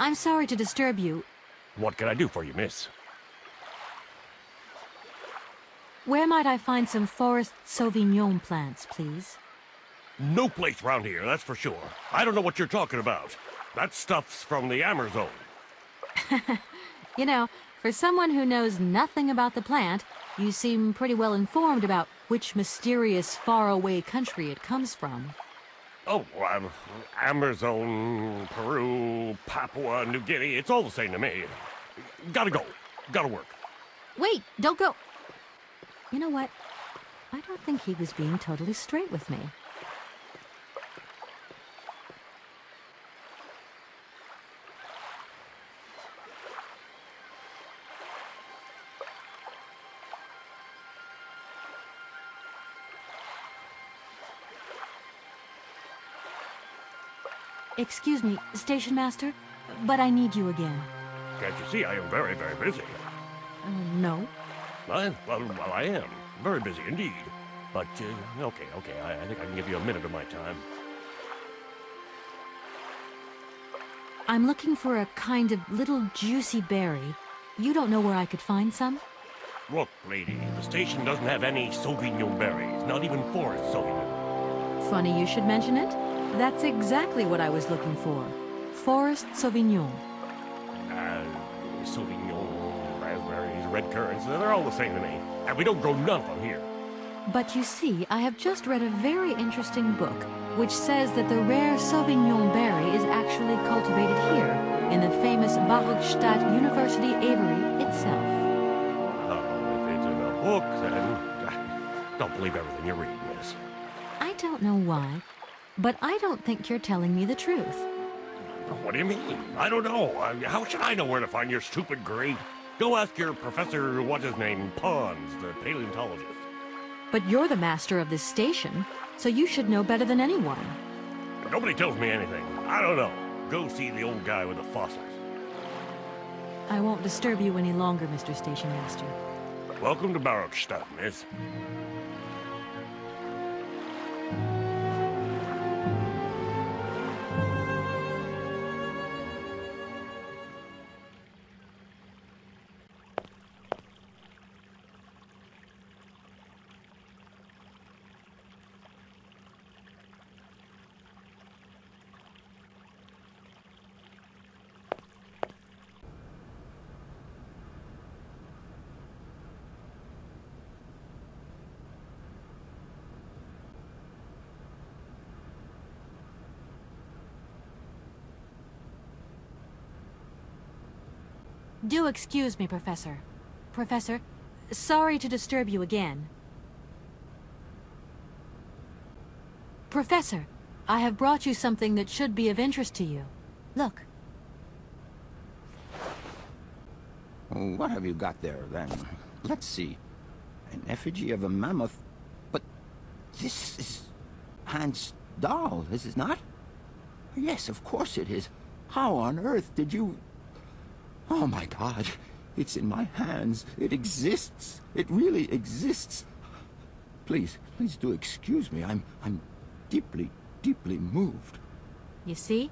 I'm sorry to disturb you. What can I do for you, miss? Where might I find some forest Sauvignon plants, please? No place around here, that's for sure. I don't know what you're talking about. That stuff's from the Amazon. You know, for someone who knows nothing about the plant, you seem pretty well informed about which mysterious faraway country it comes from. Oh, Amazon, Peru, Papua New Guinea, it's all the same to me. Gotta go. Gotta work. Wait, don't go. You know what? I don't think he was being totally straight with me. Excuse me, Station Master, but I need you again. Can't you see I am very, very busy? No. Well, I am. Very busy indeed. But, okay, I think I can give you a minute of my time. I'm looking for a kind of little juicy berry. You don't know where I could find some? Look, lady, the station doesn't have any Sauvignon berries, not even forest Sauvignon. Funny you should mention it. That's exactly what I was looking for. Forest Sauvignon. Sauvignon, raspberries, red currants, they're all the same to me. And we don't grow none of them here. But you see, I have just read a very interesting book, which says that the rare Sauvignon berry is actually cultivated here, in the famous Barrockstadt University aviary itself. Oh, if it's in a book, then don't believe everything you read, miss. I don't know why, but I don't think you're telling me the truth. What do you mean? I don't know. How should I know where to find your stupid grade? Go ask your professor, what's-his-name, Pons, the paleontologist. But you're the master of this station, so you should know better than anyone. Nobody tells me anything. I don't know. Go see the old guy with the fossils. I won't disturb you any longer, Mr. Station Master. Welcome to Barrockstadt, miss. Do excuse me, Professor. Professor, sorry to disturb you again. Professor, I have brought you something that should be of interest to you. Look. What have you got there, then? Let's see. An effigy of a mammoth. But this is Hans' doll, is it not? Yes, of course it is. How on earth did you... Oh my God, it's in my hands. It exists. It really exists. Please do excuse me. I'm deeply, deeply moved. You see?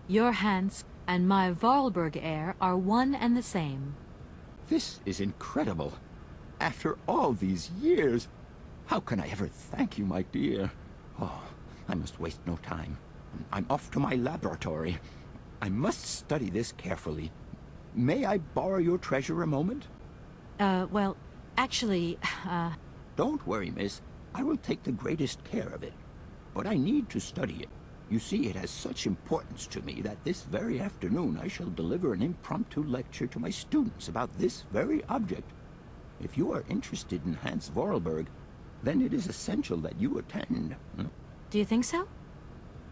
Your Hans and my Vorarlberg heir are one and the same. This is incredible. After all these years, how can I ever thank you, my dear? Oh, I must waste no time. I'm off to my laboratory. I must study this carefully. May I borrow your treasure a moment? Well, actually, Don't worry, miss. I will take the greatest care of it. But I need to study it. You see, it has such importance to me that this very afternoon I shall deliver an impromptu lecture to my students about this very object. If you are interested in Hans Vorarlberg, then it is essential that you attend. do you think so?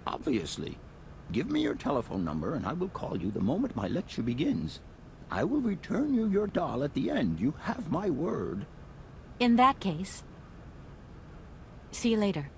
Obviously. Give me your telephone number and I will call you the moment my lecture begins. I will return you your doll at the end. You have my word. In that case, see you later.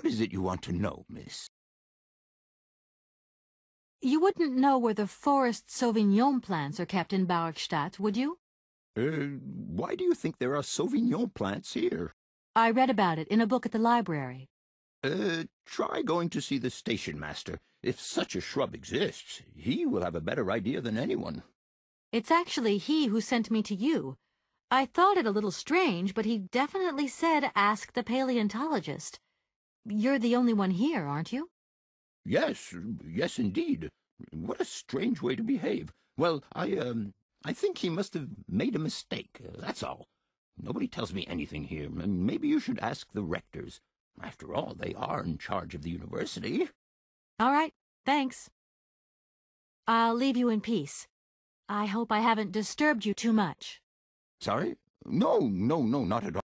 is it you want to know, miss? You wouldn't know where the forest Sauvignon plants are kept in Barrockstadt, would you? Why do you think there are Sauvignon plants here? I read about it in a book at the library. Try going to see the station master. If such a shrub exists, he will have a better idea than anyone. It's actually he who sent me to you. I thought it a little strange, but he definitely said ask the paleontologist. You're the only one here, aren't you? Yes, yes, indeed. What a strange way to behave. Well, I think he must have made a mistake, that's all. Nobody tells me anything here, and maybe you should ask the rectors. After all, they are in charge of the university. All right, thanks. I'll leave you in peace. I hope I haven't disturbed you too much. Sorry? No, not at all.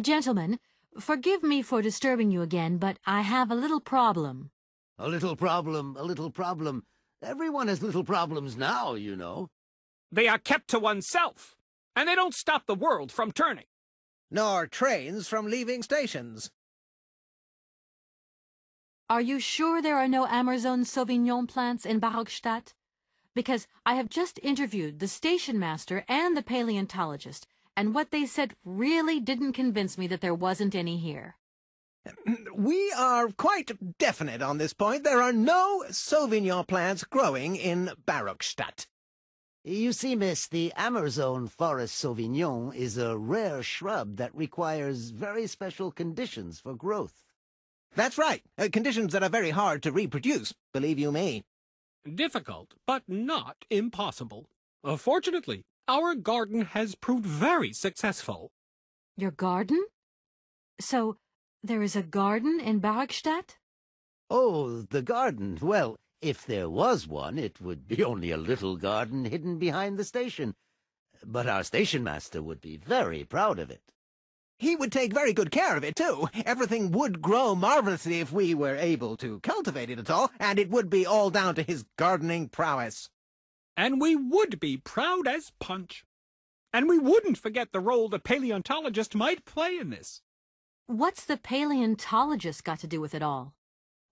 Gentlemen, forgive me for disturbing you again, but I have a little problem. A little problem, a little problem. Everyone has little problems now, you know. They are kept to oneself, and they don't stop the world from turning. Nor trains from leaving stations. Are you sure there are no Amazon Sauvignon plants in Barrockstadt? Because I have just interviewed the station master and the paleontologist, and what they said really didn't convince me that there wasn't any here. We are quite definite on this point. There are no Sauvignon plants growing in Barrockstadt. You see, miss, the Amazon forest Sauvignon is a rare shrub that requires very special conditions for growth. That's right. Conditions that are very hard to reproduce, believe you me. Difficult, but not impossible. Fortunately, our garden has proved very successful. Your garden? So, there is a garden in Barrockstadt? Oh, the garden. Well, if there was one, it would be only a little garden hidden behind the station. But our station master would be very proud of it. He would take very good care of it, too. Everything would grow marvelously if we were able to cultivate it at all, and it would be all down to his gardening prowess. And we would be proud as punch. And we wouldn't forget the role the paleontologist might play in this. What's the paleontologist got to do with it all?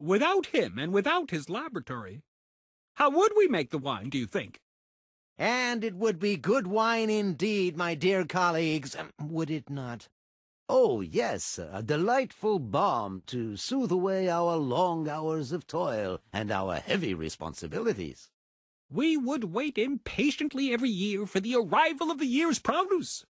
Without him and without his laboratory, how would we make the wine, do you think? And it would be good wine indeed, my dear colleagues, would it not? Oh, yes, a delightful balm to soothe away our long hours of toil and our heavy responsibilities. We would wait impatiently every year for the arrival of the year's produce.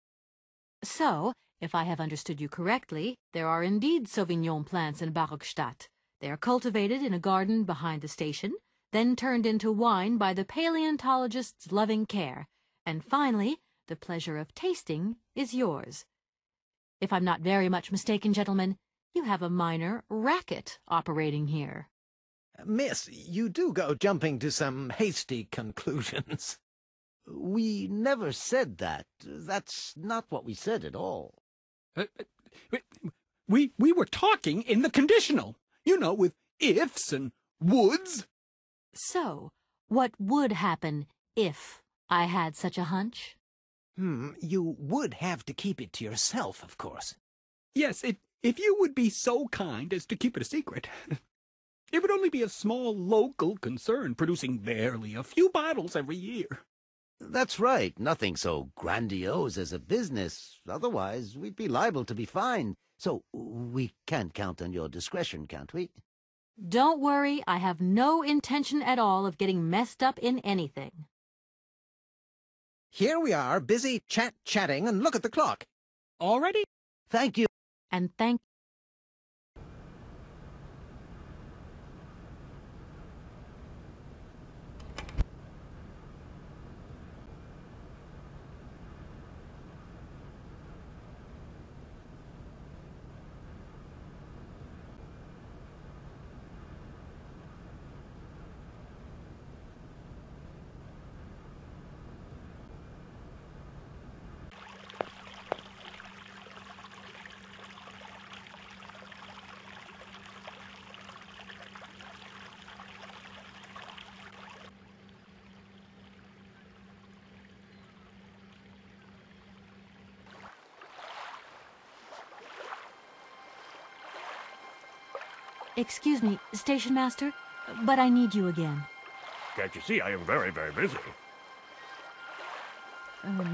So, if I have understood you correctly, there are indeed Sauvignon plants in Barrockstadt. They are cultivated in a garden behind the station, then turned into wine by the paleontologist's loving care, and finally, the pleasure of tasting is yours. If I'm not very much mistaken, gentlemen, you have a minor racket operating here. Miss, you do go jumping to some hasty conclusions. We never said that. That's not what we said at all. We were talking in the conditional, you know, with ifs and woulds. So, what would happen if I had such a hunch? You would have to keep it to yourself, of course. Yes, if you would be so kind as to keep it a secret. It would only be a small local concern, producing barely a few bottles every year. That's right. Nothing so grandiose as a business. Otherwise, we'd be liable to be fined. So we can't count on your discretion, can't we? Don't worry, I have no intention at all of getting messed up in anything. Here we are, busy chatting, and look at the clock. Already? Thank you. And thank Excuse me, Station Master, but I need you again. Can't you see I am very, very busy?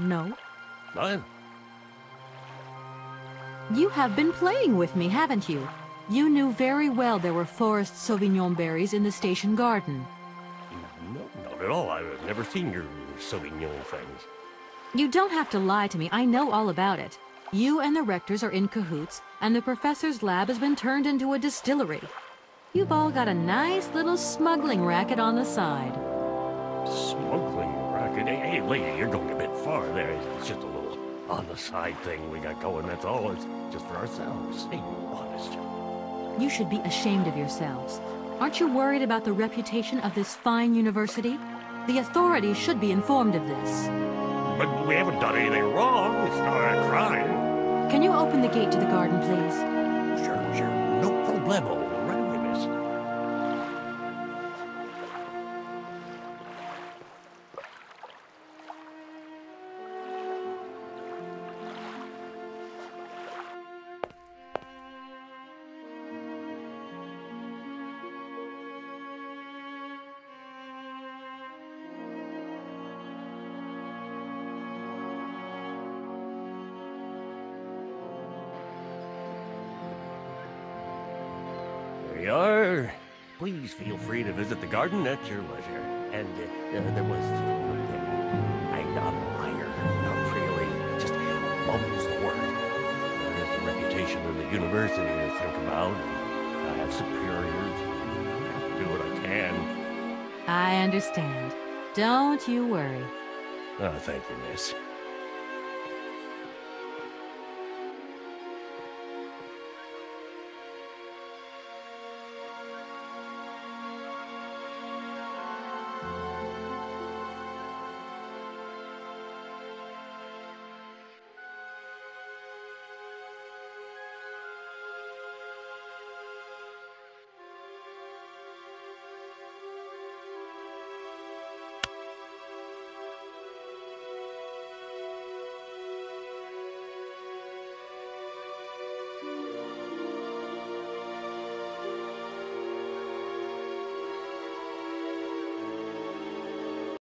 No. What? You have been playing with me, haven't you? You knew very well there were forest Sauvignon berries in the station garden. No, not at all. I've never seen your Sauvignon things. You don't have to lie to me. I know all about it. You and the rectors are in cahoots, and the professor's lab has been turned into a distillery. You've all got a nice little smuggling racket on the side. Smuggling racket? Hey, lady, you're going a bit far there. It's just a little on-the-side thing we got going, that's all. It's just for ourselves. Hey, honest. You should be ashamed of yourselves. Aren't you worried about the reputation of this fine university? The authorities should be informed of this. But we haven't done anything wrong. It's not a crime. Can you open the gate to the garden, please? Sure. No problemo. Right away, miss. There you are. Please feel free to visit the garden at your leisure. And there was one thing. I'm not a liar. Not really. Just mumbles the word. There's the reputation of the university to think about. And I have superiors. I have to do what I can. I understand. Don't you worry. Oh, thank you, miss.